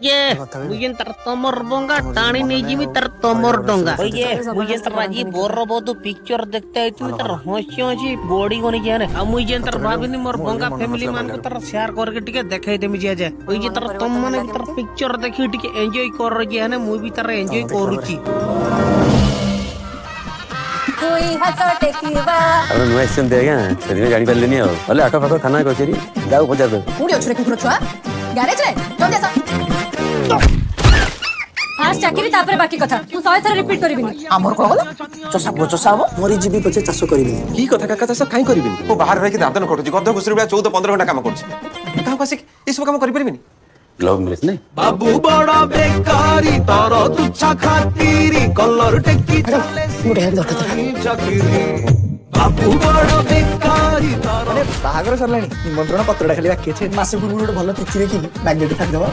ये मुझे तर तमर बंगा टाणी नहीं जीवी तर तमर डंगा ये मुझे तर राजी बोर बहुत पिक्चर देखते है तू तर हंसी हंसी बॉडी कोनी जाने अब मुझे तर भाभी मोर बंगा फैमिली मान को तर शेयर करके टिके देखाई देमी जे जे मुझे तर तुम माने तर पिक्चर देखि टिके एंजॉय कर रही है ना मु भी तर एंजॉय करूची कोई हसो टेकीबा अब नुआ एक्शन देगा सेदिन जानि परलेनी आ भले आका फाका थाना कचेरी जाऊ पचार दे मुड़ी ओछरे कुकुर छुआ गैरेज रे जल्दी आसा आज चाकरी तापरे बाकी कथा तू 100 थर रिपीट करबिनी आमर को गला चसा चसा हो मोरी जीबी पछे चाष करबी की कथा काका चाष काई करबिनी ओ बाहर रहि के दादन कटुची गद्द घुसरी बेला 14-15 घंटा काम करछि काहा पासे ई सब काम करि परबिनी ग्लोव मिलस नहीं बाबू बड़ा बेकारी तारो तुच्छा खातीरी कलर टेकी चले मुड़े दरकत चाकरी बाबू बड़ा बेकारी तारो बाहागर सरलानी निमंत्रण पत्रडा खाली बाकी छे मासे पूर्व भलो तिथि देखि मैग्नेट फाक देबो